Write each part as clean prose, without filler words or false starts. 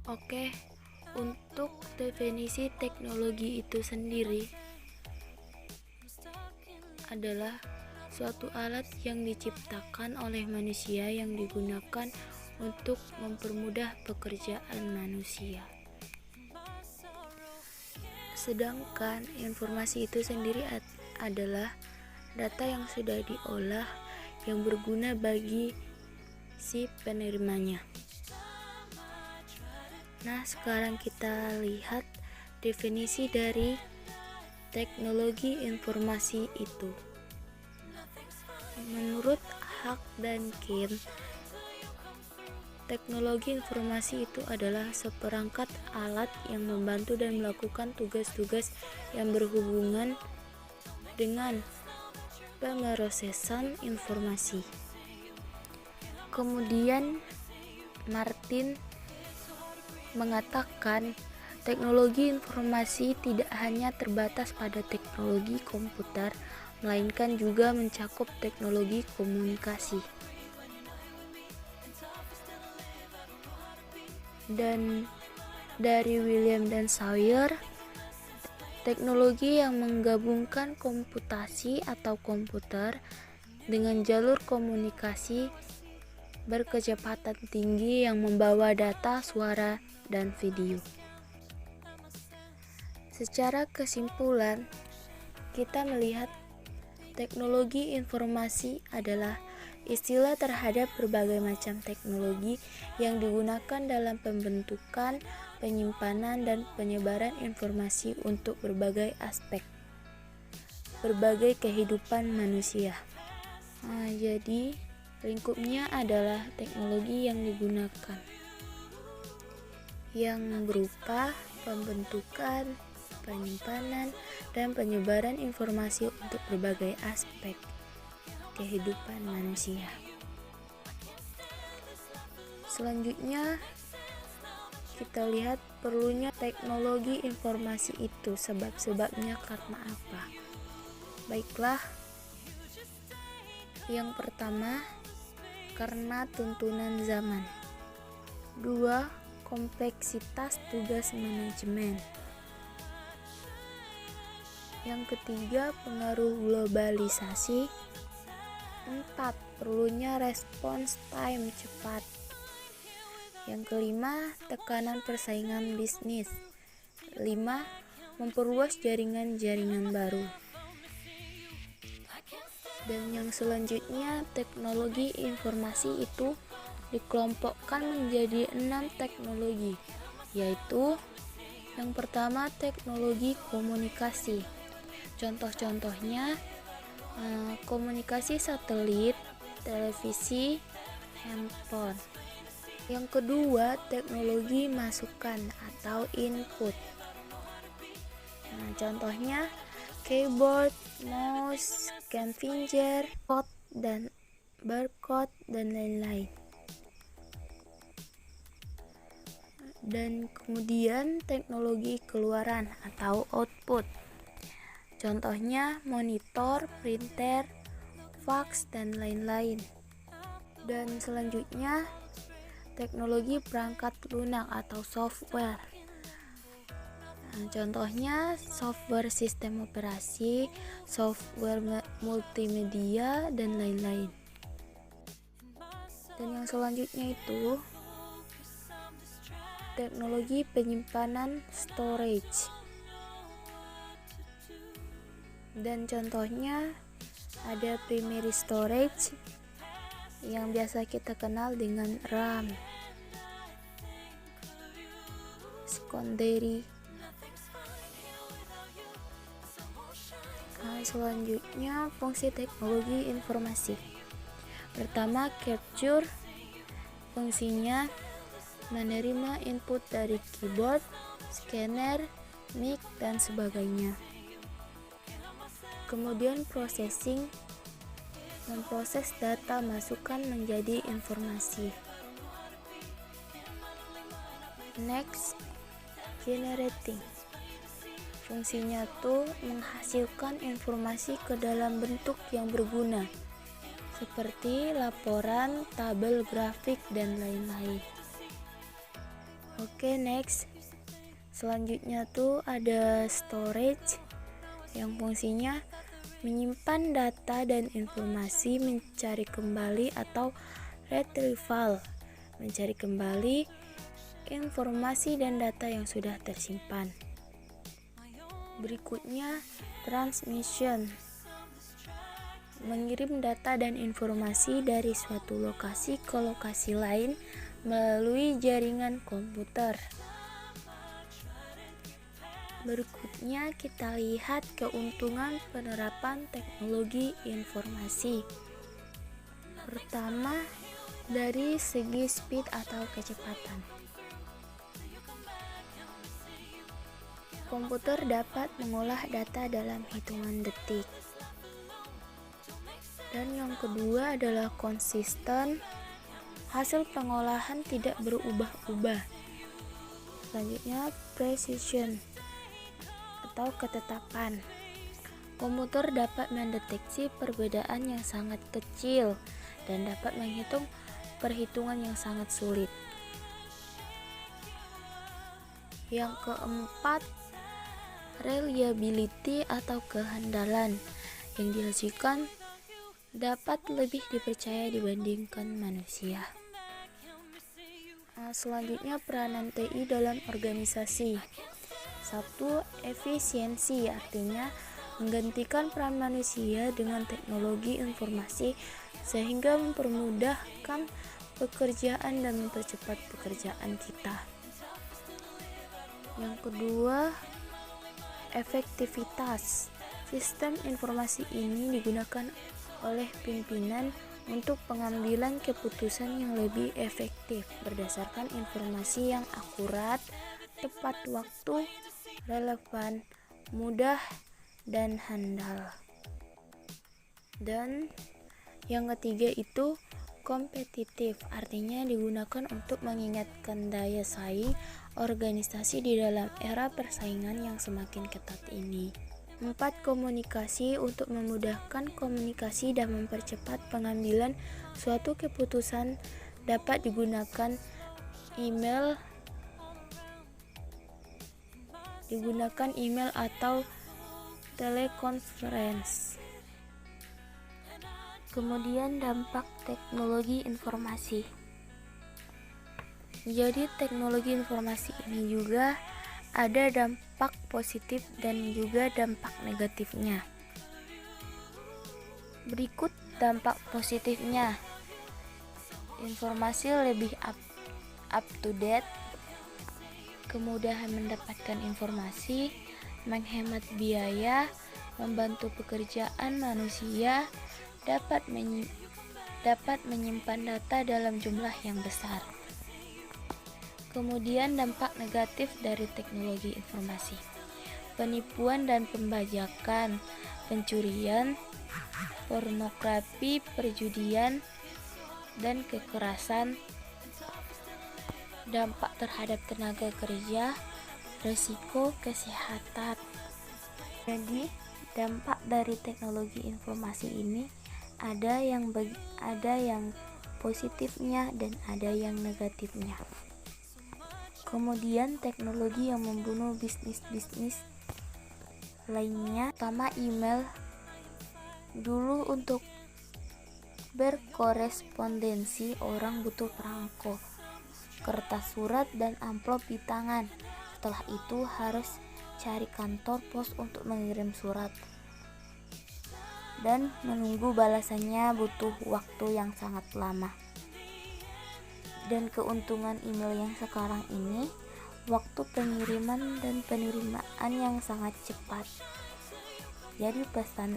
Oke, untuk definisi teknologi itu sendiri adalah suatu alat yang diciptakan oleh manusia yang digunakan untuk mempermudah pekerjaan manusia. Sedangkan informasi itu sendiri adalah data yang sudah diolah yang berguna bagi si penerimanya. Nah, sekarang kita lihat definisi dari teknologi informasi itu. Menurut Hack dan Keen, teknologi informasi itu adalah seperangkat alat yang membantu dan melakukan tugas-tugas yang berhubungan dengan pemrosesan informasi. Kemudian Martin mengatakan teknologi informasi tidak hanya terbatas pada teknologi komputer, melainkan juga mencakup teknologi komunikasi. Dan dari William dan Sawyer, teknologi yang menggabungkan komputasi atau komputer dengan jalur komunikasi berkecepatan tinggi yang membawa data, suara, dan video. Secara kesimpulan, kita melihat teknologi informasi adalah istilah terhadap berbagai macam teknologi yang digunakan dalam pembentukan, penyimpanan, dan penyebaran informasi untuk berbagai aspek, berbagai kehidupan manusia. Jadi lingkupnya adalah teknologi yang digunakan, yang berupa pembentukan, penyimpanan, dan penyebaran informasi untuk berbagai aspek kehidupan manusia. Selanjutnya kita lihat perlunya teknologi informasi itu, sebab-sebabnya karena apa. Baiklah, yang pertama, karena tuntunan zaman. 2. Kompleksitas tugas manajemen. Yang ketiga, pengaruh globalisasi. 4. Perlunya respons time cepat. Yang kelima, tekanan persaingan bisnis. 5. Memperluas jaringan-jaringan baru. Dan yang selanjutnya, teknologi informasi itu dikelompokkan menjadi 6 teknologi, yaitu yang pertama, teknologi komunikasi. Contoh-contohnya komunikasi satelit, televisi, handphone. Yang kedua, teknologi masukan atau input. Contohnya keyboard, mouse, scan finger, code dan barcode dan lain-lain. Dan kemudian teknologi keluaran atau output. Contohnya monitor, printer, fax, dan lain-lain. Dan selanjutnya teknologi perangkat lunak atau software. Contohnya software sistem operasi, software multimedia, dan lain-lain. Dan yang selanjutnya itu teknologi penyimpanan storage. Dan contohnya ada primary storage yang biasa kita kenal dengan RAM, secondary. Selanjutnya fungsi teknologi informasi. Pertama, capture. Fungsinya menerima input dari keyboard, scanner, mic, dan sebagainya. Kemudian processing, memproses data masukan menjadi informasi. Next, generating. Fungsinya tuh menghasilkan informasi ke dalam bentuk yang berguna, seperti laporan, tabel grafik, dan lain-lain. Oke, next. Selanjutnya tuh ada storage yang fungsinya menyimpan data dan informasi, mencari kembali atau retrieval, mencari kembali informasi dan data yang sudah tersimpan. Berikutnya transmission, mengirim data dan informasi dari suatu lokasi ke lokasi lain melalui jaringan komputer. Berikutnya kita lihat keuntungan penerapan teknologi informasi. Pertama, dari segi speed atau kecepatan. Komputer dapat mengolah data dalam hitungan detik. Dan yang kedua adalah konsisten. Hasil pengolahan tidak berubah-ubah. Selanjutnya precision atau ketetapan. Komputer dapat mendeteksi perbedaan yang sangat kecil dan dapat menghitung perhitungan yang sangat sulit. Yang keempat, reliability atau kehandalan yang dihasilkan dapat lebih dipercaya dibandingkan manusia. Selanjutnya peranan TI dalam organisasi. 1. Efisiensi, artinya menggantikan peran manusia dengan teknologi informasi sehingga mempermudahkan pekerjaan dan mempercepat pekerjaan kita. Yang kedua, efektivitas. Sistem informasi ini digunakan oleh pimpinan untuk pengambilan keputusan yang lebih efektif berdasarkan informasi yang akurat, tepat waktu, relevan, mudah, dan handal. Dan yang ketiga itu kompetitif, artinya digunakan untuk mengingatkan daya saing organisasi di dalam era persaingan yang semakin ketat ini. 4. Komunikasi, untuk memudahkan komunikasi dan mempercepat pengambilan suatu keputusan dapat digunakan email atau telekonferensi. Kemudian dampak teknologi informasi. Jadi teknologi informasi ini juga ada dampak positif dan juga dampak negatifnya. Berikut dampak positifnya. Informasi lebih up to date, kemudahan mendapatkan informasi, menghemat biaya, membantu pekerjaan manusia, dapat menyimpan data dalam jumlah yang besar. Kemudian dampak negatif dari teknologi informasi. Penipuan dan pembajakan, pencurian, pornografi, perjudian, dan kekerasan. Dampak terhadap tenaga kerja, risiko kesehatan. Jadi, dampak dari teknologi informasi ini ada yang positifnya dan ada yang negatifnya. Kemudian teknologi yang membunuh bisnis lainnya, pertama email. Dulu untuk berkorespondensi orang butuh perangko, kertas surat, dan amplop di tangan. Setelah itu harus cari kantor pos untuk mengirim surat dan menunggu balasannya butuh waktu yang sangat lama. Dan keuntungan email yang sekarang ini, waktu pengiriman dan penerimaan yang sangat cepat. Jadi pesan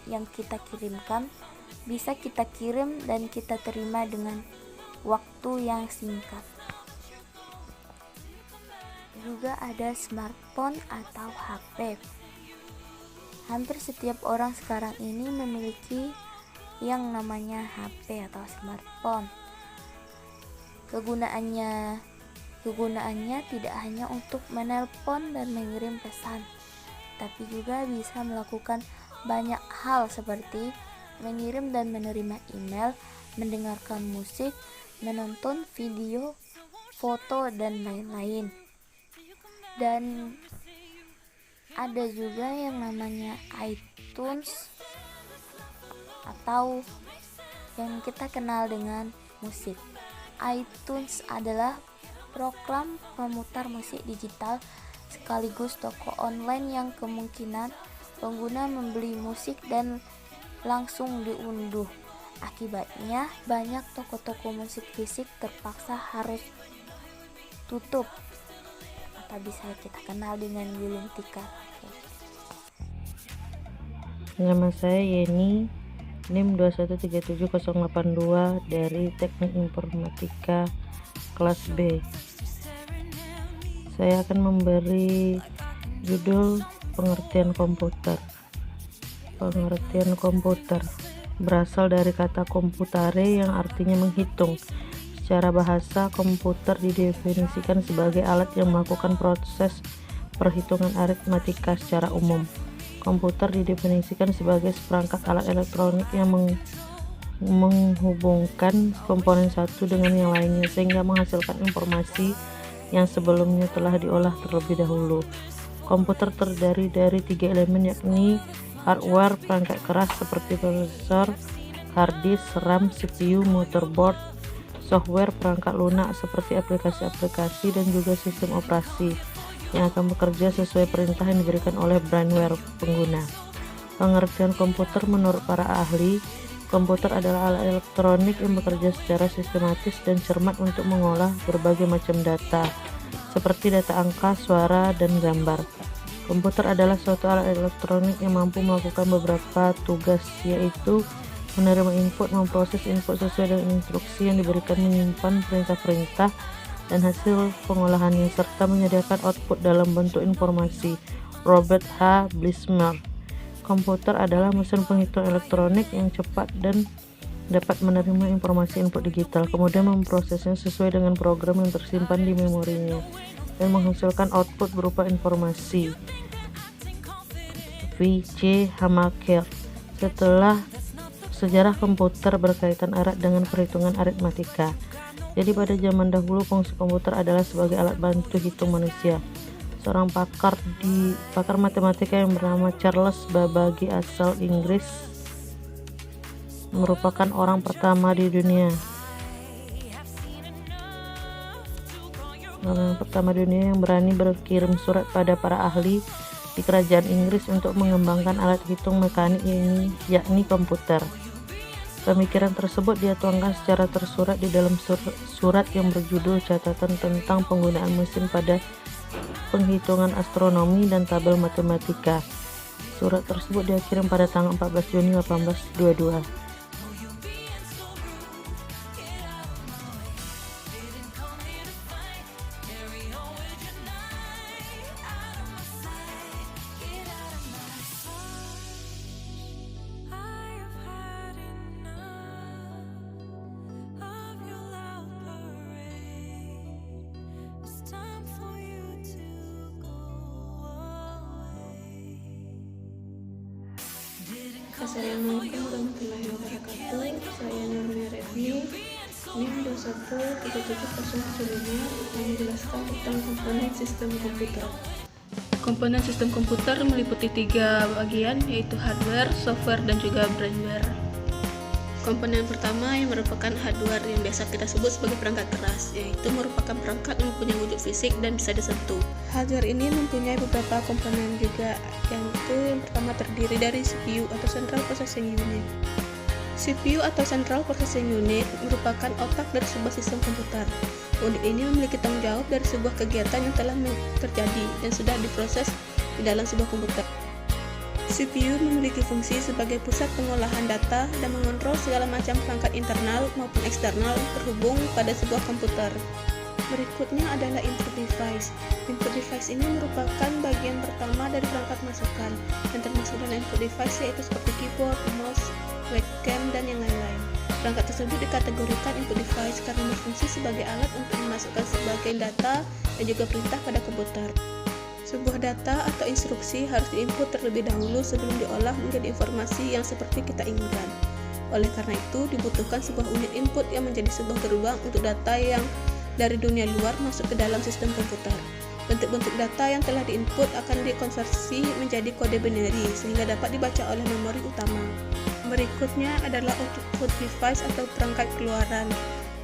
yang kita kirimkan bisa kita kirim dan kita terima dengan waktu yang singkat. Juga ada smartphone atau HP. Hampir setiap orang sekarang ini memiliki yang namanya HP atau smartphone. Kegunaannya tidak hanya untuk menelpon dan mengirim pesan, tapi juga bisa melakukan banyak hal seperti mengirim dan menerima email, mendengarkan musik, menonton video, foto, dan lain-lain. Dan ada juga yang namanya iTunes atau yang kita kenal dengan musik. iTunes adalah program pemutar musik digital sekaligus toko online yang kemungkinan pengguna membeli musik dan langsung diunduh. Akibatnya, banyak toko-toko musik fisik terpaksa harus tutup atau bisa kita kenal dengan gulung tikar. Nama saya Yeni, NIM 2137082 dari Teknik Informatika kelas B. Saya akan memberi judul pengertian komputer. Pengertian komputer berasal dari kata computare yang artinya menghitung. Secara bahasa, komputer didefinisikan sebagai alat yang melakukan proses perhitungan aritmatika secara umum. Komputer didefinisikan sebagai seperangkat alat elektronik yang menghubungkan komponen satu dengan yang lainnya sehingga menghasilkan informasi yang sebelumnya telah diolah terlebih dahulu. Komputer terdiri dari 3 elemen, yakni hardware, perangkat keras seperti prosesor, hard disk, RAM, CPU, motherboard, software, perangkat lunak seperti aplikasi-aplikasi dan juga sistem operasi yang akan bekerja sesuai perintah yang diberikan oleh brainware pengguna. Pengertian komputer menurut para ahli, komputer adalah alat elektronik yang bekerja secara sistematis dan cermat untuk mengolah berbagai macam data, seperti data angka, suara, dan gambar. Komputer adalah suatu alat elektronik yang mampu melakukan beberapa tugas, yaitu menerima input, memproses input sesuai dengan instruksi yang diberikan, menyimpan perintah-perintah dan hasil pengolahannya, serta menyediakan output dalam bentuk informasi. Robert H. Blismer. Komputer adalah mesin penghitung elektronik yang cepat dan dapat menerima informasi input digital, kemudian memprosesnya sesuai dengan program yang tersimpan di memorinya, dan menghasilkan output berupa informasi. V. C. Hamaker. Sejarah komputer berkaitan erat dengan perhitungan aritmatika. Jadi pada zaman dahulu fungsi komputer adalah sebagai alat bantu hitung manusia. Seorang pakar matematika yang bernama Charles Babbage asal Inggris merupakan orang pertama di dunia yang berani berkirim surat pada para ahli di kerajaan Inggris untuk mengembangkan alat hitung mekanik yakni komputer. Pemikiran tersebut dia tuangkan secara tersurat di dalam surat yang berjudul Catatan tentang Penggunaan Mesin pada Penghitungan Astronomi dan Tabel Matematika. Surat tersebut dia kirim pada tanggal 14 Juni 1822. Assalamualaikum warahmatullahi wabarakatuh. Saya Nurmia Review, NIM 2137075, yang menjelaskan tentang komponen sistem komputer. Komponen sistem komputer meliputi 3 bagian, yaitu hardware, software, dan juga brainware. Komponen pertama yang merupakan hardware yang biasa kita sebut sebagai perangkat keras, yaitu merupakan perangkat yang mempunyai wujud fisik dan bisa disentuh. Hardware ini mempunyai beberapa komponen juga, yang pertama terdiri dari CPU atau Central Processing Unit. CPU atau Central Processing Unit merupakan otak dari sebuah sistem komputer. Unit ini memiliki tanggung jawab dari sebuah kegiatan yang telah terjadi dan sudah diproses di dalam sebuah komputer. CPU memiliki fungsi sebagai pusat pengolahan data dan mengontrol segala macam perangkat internal maupun eksternal terhubung pada sebuah komputer. Berikutnya adalah input device. Input device ini merupakan bagian pertama dari perangkat masukan, yang termasuk dalam input device yaitu seperti keyboard, mouse, webcam, dan yang lain-lain. Perangkat tersebut dikategorikan input device karena berfungsi sebagai alat untuk memasukkan sebagai data dan juga perintah pada komputer. Sebuah data atau instruksi harus diinput terlebih dahulu sebelum diolah menjadi informasi yang seperti kita inginkan. Oleh karena itu, dibutuhkan sebuah unit input yang menjadi sebuah gerbang untuk data yang dari dunia luar masuk ke dalam sistem komputer. Bentuk-bentuk data yang telah diinput akan dikonversi menjadi kode binary sehingga dapat dibaca oleh memori utama. Berikutnya adalah output device atau perangkat keluaran.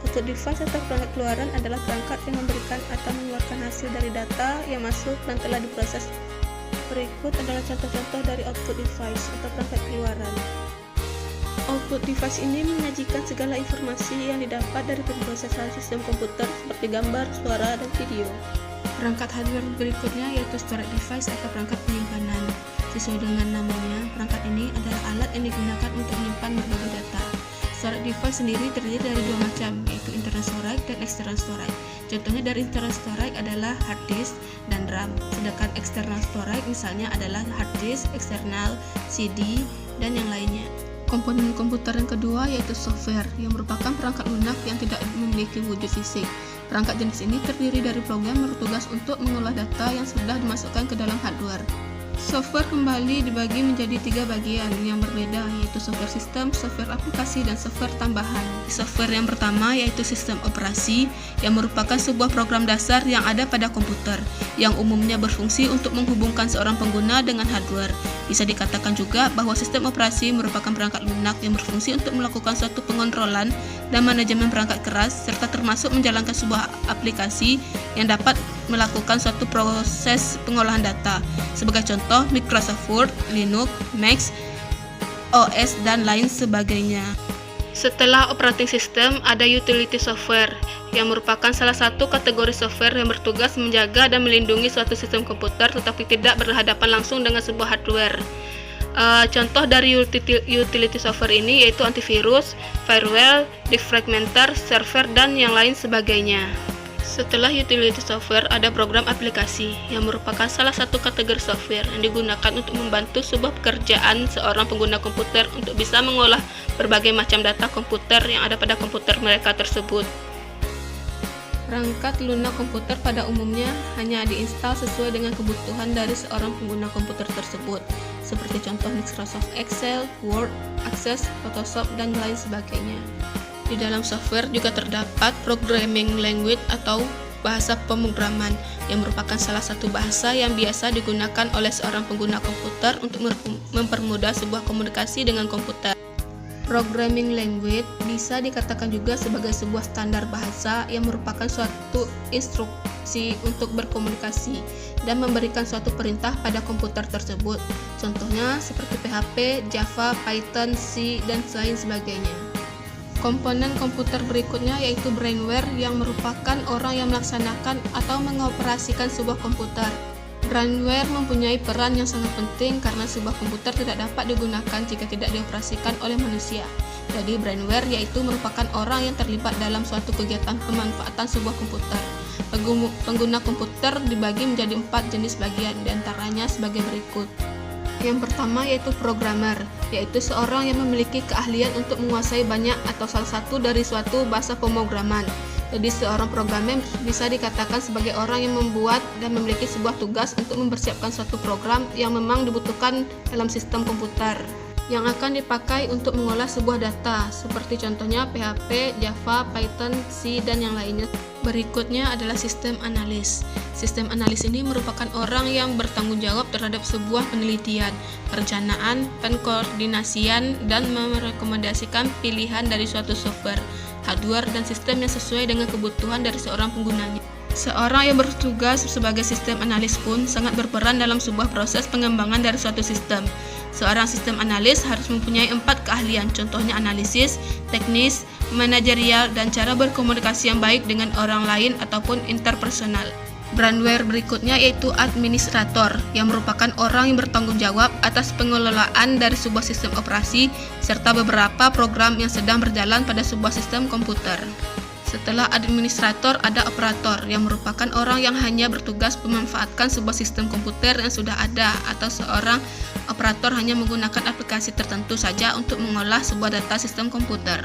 Output device atau perangkat keluaran adalah perangkat yang memberikan atau mengeluarkan hasil dari data yang masuk dan telah diproses. Berikut adalah contoh-contoh dari output device atau perangkat keluaran. Output device ini menyajikan segala informasi yang didapat dari pemrosesan sistem komputer seperti gambar, suara, dan video. Perangkat hardware berikutnya yaitu storage device atau perangkat penyimpanan. Sesuai dengan namanya, perangkat ini adalah alat yang digunakan untuk menyimpan berbagai data. Storage device sendiri terdiri dari dua macam, yaitu internal storage dan external storage. Contohnya dari internal storage adalah hard disk dan RAM, sedangkan external storage misalnya adalah hard disk, eksternal, CD, dan yang lainnya. Komponen komputer yang kedua yaitu software, yang merupakan perangkat lunak yang tidak memiliki wujud fisik. Perangkat jenis ini terdiri dari program yang bertugas untuk mengolah data yang sudah dimasukkan ke dalam hardware. Software kembali dibagi menjadi 3 bagian yang berbeda, yaitu software sistem, software aplikasi, dan software tambahan. Software yang pertama yaitu sistem operasi, yang merupakan sebuah program dasar yang ada pada komputer, yang umumnya berfungsi untuk menghubungkan seorang pengguna dengan hardware. Bisa dikatakan juga bahwa sistem operasi merupakan perangkat lunak yang berfungsi untuk melakukan suatu pengontrolan dan manajemen perangkat keras, serta termasuk menjalankan sebuah aplikasi yang dapat melakukan suatu proses pengolahan data. Sebagai contoh, Microsoft Word, Linux, Mac OS, dan lain sebagainya. Setelah operating system, ada utility software, yang merupakan salah satu kategori software yang bertugas menjaga dan melindungi suatu sistem komputer tetapi tidak berhadapan langsung dengan sebuah hardware. Contoh dari utility software ini yaitu antivirus, firewall, defragmenter, server, dan yang lain sebagainya. Setelah utility software, ada program aplikasi, yang merupakan salah satu kategori software yang digunakan untuk membantu sebuah pekerjaan seorang pengguna komputer untuk bisa mengolah berbagai macam data komputer yang ada pada komputer mereka tersebut. Perangkat lunak komputer pada umumnya hanya diinstal sesuai dengan kebutuhan dari seorang pengguna komputer tersebut, seperti contoh Microsoft Excel, Word, Access, Photoshop, dan lain sebagainya. Di dalam software juga terdapat programming language atau bahasa pemrograman, yang merupakan salah satu bahasa yang biasa digunakan oleh seorang pengguna komputer untuk mempermudah sebuah komunikasi dengan komputer. Programming language bisa dikatakan juga sebagai sebuah standar bahasa yang merupakan suatu instruksi untuk berkomunikasi dan memberikan suatu perintah pada komputer tersebut. Contohnya seperti PHP, Java, Python, C, dan lain sebagainya. Komponen komputer berikutnya yaitu brainware, yang merupakan orang yang melaksanakan atau mengoperasikan sebuah komputer. Brainware mempunyai peran yang sangat penting karena sebuah komputer tidak dapat digunakan jika tidak dioperasikan oleh manusia. Jadi brainware yaitu merupakan orang yang terlibat dalam suatu kegiatan pemanfaatan sebuah komputer. Pengguna komputer dibagi menjadi 4 jenis bagian, diantaranya sebagai berikut. Yang pertama yaitu programmer, yaitu seorang yang memiliki keahlian untuk menguasai banyak atau salah satu dari suatu bahasa pemrograman. Jadi seorang programmer bisa dikatakan sebagai orang yang membuat dan memiliki sebuah tugas untuk mempersiapkan suatu program yang memang dibutuhkan dalam sistem komputer yang akan dipakai untuk mengolah sebuah data, seperti contohnya PHP, Java, Python, C, dan yang lainnya. Berikutnya adalah sistem analis. Sistem analis ini merupakan orang yang bertanggung jawab terhadap sebuah penelitian, perencanaan, pengkoordinasian, dan merekomendasikan pilihan dari suatu software, hardware, dan sistem yang sesuai dengan kebutuhan dari seorang penggunanya. Seorang yang bertugas sebagai sistem analis pun sangat berperan dalam sebuah proses pengembangan dari suatu sistem. Seorang sistem analis harus mempunyai 4 keahlian, contohnya analisis, teknis, manajerial, dan cara berkomunikasi yang baik dengan orang lain ataupun interpersonal. Brainware berikutnya yaitu administrator, yang merupakan orang yang bertanggung jawab atas pengelolaan dari sebuah sistem operasi serta beberapa program yang sedang berjalan pada sebuah sistem komputer. Setelah administrator, ada operator, yang merupakan orang yang hanya bertugas memanfaatkan sebuah sistem komputer yang sudah ada, atau seorang operator hanya menggunakan aplikasi tertentu saja untuk mengolah sebuah data sistem komputer.